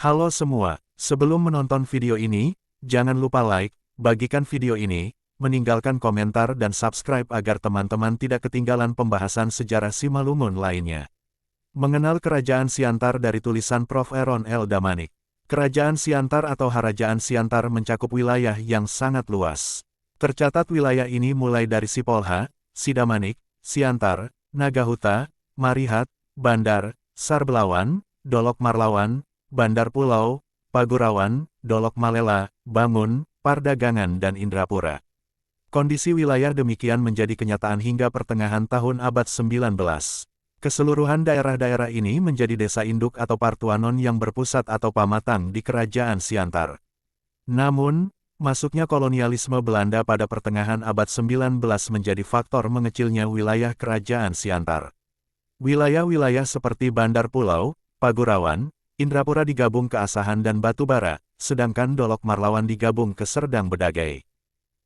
Halo semua, sebelum menonton video ini, jangan lupa like, bagikan video ini, meninggalkan komentar dan subscribe agar teman-teman tidak ketinggalan pembahasan sejarah Simalungun lainnya. Mengenal Kerajaan Siantar dari tulisan Prof. Aaron L. Damanik. Kerajaan Siantar atau Harajaan Siantar mencakup wilayah yang sangat luas. Tercatat wilayah ini mulai dari Sipolha, Sidamanik, Siantar, Nagahuta, Marihat, Bandar, Sarbelawan, Dolok Marlawan, Bandar Pulau, Pagurawan, Dolok Malela, Bangun, Pardagangan dan Indrapura. Kondisi wilayah demikian menjadi kenyataan hingga pertengahan tahun abad 19. Keseluruhan daerah-daerah ini menjadi desa induk atau partuanon yang berpusat atau pamatang di Kerajaan Siantar. Namun, masuknya kolonialisme Belanda pada pertengahan abad 19 menjadi faktor mengecilnya wilayah Kerajaan Siantar. Wilayah-wilayah seperti Bandar Pulau, Pagurawan, Indrapura digabung ke Asahan dan Batubara, sedangkan Dolok Marlawan digabung ke Serdang Bedagai.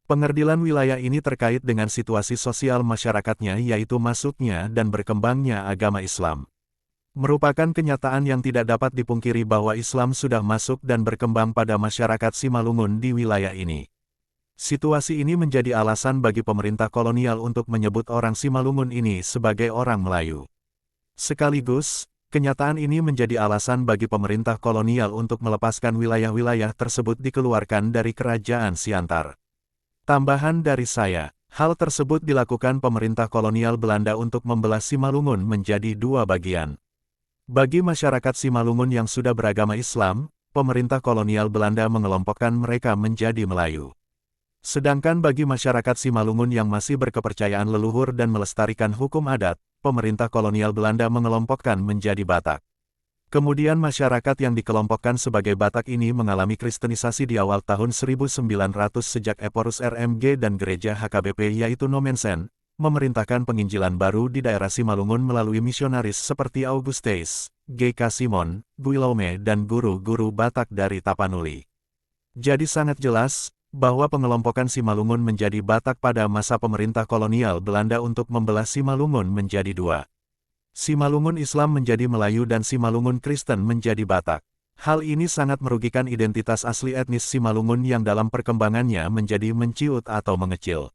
Pengerdilan wilayah ini terkait dengan situasi sosial masyarakatnya yaitu masuknya dan berkembangnya agama Islam. Merupakan kenyataan yang tidak dapat dipungkiri bahwa Islam sudah masuk dan berkembang pada masyarakat Simalungun di wilayah ini. Situasi ini menjadi alasan bagi pemerintah kolonial untuk menyebut orang Simalungun ini sebagai orang Melayu. Sekaligus, kenyataan ini menjadi alasan bagi pemerintah kolonial untuk melepaskan wilayah-wilayah tersebut dikeluarkan dari Kerajaan Siantar. Tambahan dari saya, hal tersebut dilakukan pemerintah kolonial Belanda untuk membelah Simalungun menjadi dua bagian. Bagi masyarakat Simalungun yang sudah beragama Islam, pemerintah kolonial Belanda mengelompokkan mereka menjadi Melayu. Sedangkan bagi masyarakat Simalungun yang masih berkepercayaan leluhur dan melestarikan hukum adat, pemerintah kolonial Belanda mengelompokkan menjadi Batak. Kemudian masyarakat yang dikelompokkan sebagai Batak ini mengalami kristenisasi di awal tahun 1900 sejak Eporus RMG dan gereja HKBP yaitu Nomensen, memerintahkan penginjilan baru di daerah Simalungun melalui misionaris seperti Augustes, G.K. Simon, Guillaume dan guru-guru Batak dari Tapanuli. Jadi sangat jelas, bahwa pengelompokan Simalungun menjadi Batak pada masa pemerintah kolonial Belanda untuk membelah Simalungun menjadi dua. Simalungun Islam menjadi Melayu dan Simalungun Kristen menjadi Batak. Hal ini sangat merugikan identitas asli etnis Simalungun yang dalam perkembangannya menjadi menciut atau mengecil.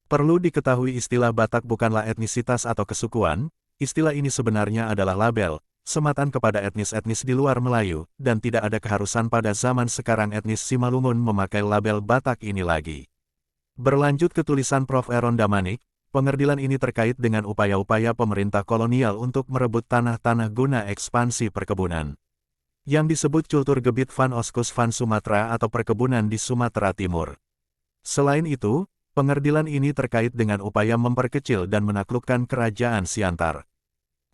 Perlu diketahui istilah Batak bukanlah etnisitas atau kesukuan, istilah ini sebenarnya adalah label, sematan kepada etnis-etnis di luar Melayu, dan tidak ada keharusan pada zaman sekarang etnis Simalungun memakai label Batak ini lagi. Berlanjut ke tulisan Prof. Aaron Damanik, pengerdilan ini terkait dengan upaya-upaya pemerintah kolonial untuk merebut tanah-tanah guna ekspansi perkebunan. Yang disebut Cultur Gebit van Oskus van Sumatera atau perkebunan di Sumatera Timur. Selain itu, pengerdilan ini terkait dengan upaya memperkecil dan menaklukkan Kerajaan Siantar.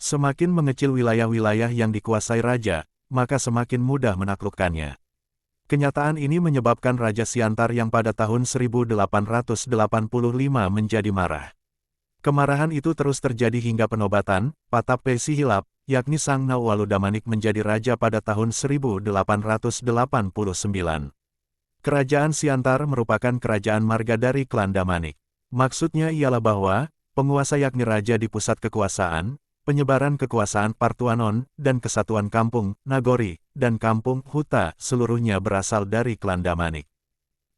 Semakin mengecil wilayah-wilayah yang dikuasai raja, maka semakin mudah menaklukkannya. Kenyataan ini menyebabkan Raja Siantar yang pada tahun 1885 menjadi marah. Kemarahan itu terus terjadi hingga penobatan, Patap Pesi Hilap, yakni Sang Nauwalu Damanik menjadi raja pada tahun 1889. Kerajaan Siantar merupakan kerajaan marga dari klan Damanik. Maksudnya ialah bahwa, penguasa yakni raja di pusat kekuasaan, penyebaran kekuasaan Partuanon, dan kesatuan kampung, Nagori, dan kampung, Huta, seluruhnya berasal dari klan Damanik.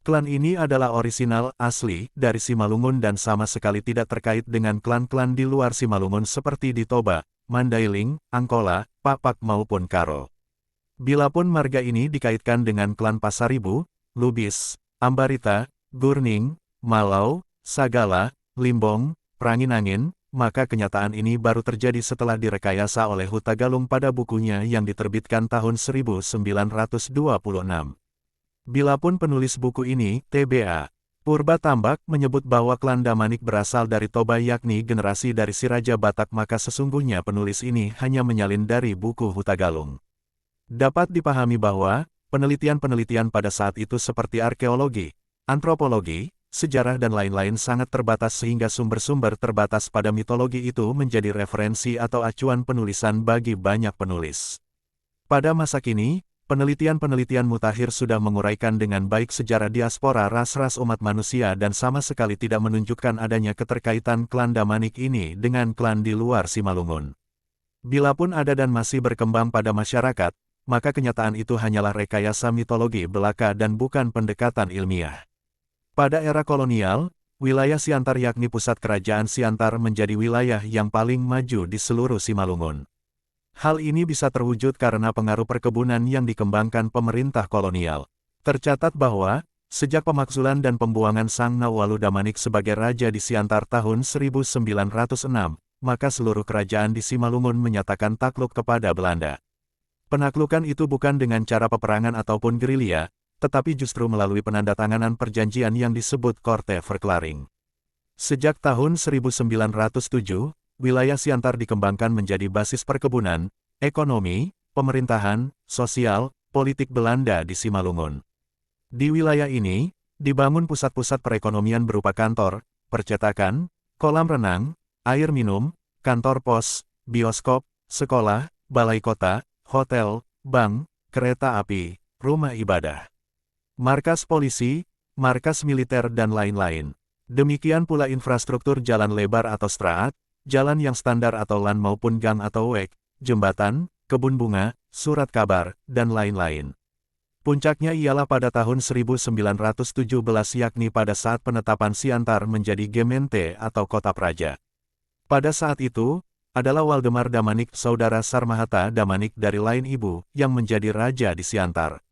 Klan ini adalah orisinal, asli, dari Simalungun dan sama sekali tidak terkait dengan klan-klan di luar Simalungun seperti di Toba, Mandailing, Angkola, Papak maupun Karo. Bilapun marga ini dikaitkan dengan klan Pasaribu, Lubis, Ambarita, Gurning, Malau, Sagala, Limbong, Pranginangin, maka kenyataan ini baru terjadi setelah direkayasa oleh Hutagalung pada bukunya yang diterbitkan tahun 1926. Bilapun penulis buku ini, T.B.A. Purba Tambak, menyebut bahwa klan Damanik berasal dari Toba yakni generasi dari si Raja Batak maka sesungguhnya penulis ini hanya menyalin dari buku Hutagalung. Dapat dipahami bahwa, penelitian-penelitian pada saat itu seperti arkeologi, antropologi, sejarah dan lain-lain sangat terbatas sehingga sumber-sumber terbatas pada mitologi itu menjadi referensi atau acuan penulisan bagi banyak penulis. Pada masa kini, penelitian-penelitian mutakhir sudah menguraikan dengan baik sejarah diaspora ras-ras umat manusia dan sama sekali tidak menunjukkan adanya keterkaitan klan Damanik ini dengan klan di luar Simalungun. Bilapun ada dan masih berkembang pada masyarakat, maka kenyataan itu hanyalah rekayasa mitologi belaka dan bukan pendekatan ilmiah. Pada era kolonial, wilayah Siantar yakni pusat kerajaan Siantar menjadi wilayah yang paling maju di seluruh Simalungun. Hal ini bisa terwujud karena pengaruh perkebunan yang dikembangkan pemerintah kolonial. Tercatat bahwa, sejak pemakzulan dan pembuangan Sang Nawalu Damanik sebagai raja di Siantar tahun 1906, maka seluruh kerajaan di Simalungun menyatakan takluk kepada Belanda. Penaklukan itu bukan dengan cara peperangan ataupun gerilya, tetapi justru melalui penandatanganan perjanjian yang disebut Korte Verklaring. Sejak tahun 1907, wilayah Siantar dikembangkan menjadi basis perkebunan, ekonomi, pemerintahan, sosial, politik Belanda di Simalungun. Di wilayah ini, dibangun pusat-pusat perekonomian berupa kantor, percetakan, kolam renang, air minum, kantor pos, bioskop, sekolah, balai kota, hotel, bank, kereta api, rumah ibadah, markas polisi, markas militer dan lain-lain. Demikian pula infrastruktur jalan lebar atau straat, jalan yang standar atau LAN maupun gang atau WEG, jembatan, kebun bunga, surat kabar, dan lain-lain. Puncaknya ialah pada tahun 1917 yakni pada saat penetapan Siantar menjadi Gemeente atau Kota Praja. Pada saat itu, adalah Waldemar Damanik saudara Sarmahata Damanik dari lain ibu yang menjadi raja di Siantar.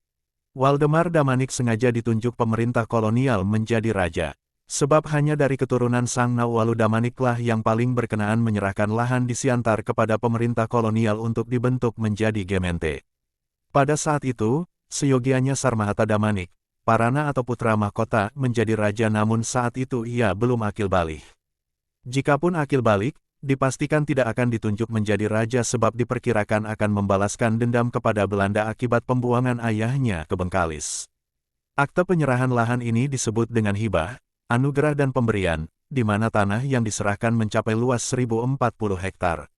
Waldemar Damanik sengaja ditunjuk pemerintah kolonial menjadi raja. Sebab hanya dari keturunan Sang Nawalu Damaniklah yang paling berkenaan menyerahkan lahan di Siantar kepada pemerintah kolonial untuk dibentuk menjadi Gemeente. Pada saat itu, seyogianya Sarmahata Damanik, Parana atau putra mahkota menjadi raja namun saat itu ia belum akil balik. Jikapun akil balik, dipastikan tidak akan ditunjuk menjadi raja sebab diperkirakan akan membalaskan dendam kepada Belanda akibat pembuangan ayahnya ke Bengkalis. Akte penyerahan lahan ini disebut dengan hibah, anugerah dan pemberian, di mana tanah yang diserahkan mencapai luas 1040 hektar.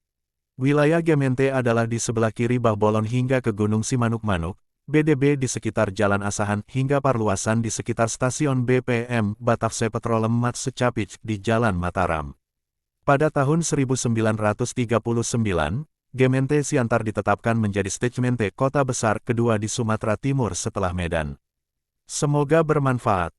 Wilayah Gemeente adalah di sebelah kiri Bahbolon hingga ke Gunung Simanuk-Manuk, BDB di sekitar Jalan Asahan hingga Parluasan di sekitar stasiun BPM Batavse Petrolem Mat Secapit di Jalan Mataram. Pada tahun 1939, Gemeente Siantar ditetapkan menjadi Statemente kota besar kedua di Sumatera Timur setelah Medan. Semoga bermanfaat.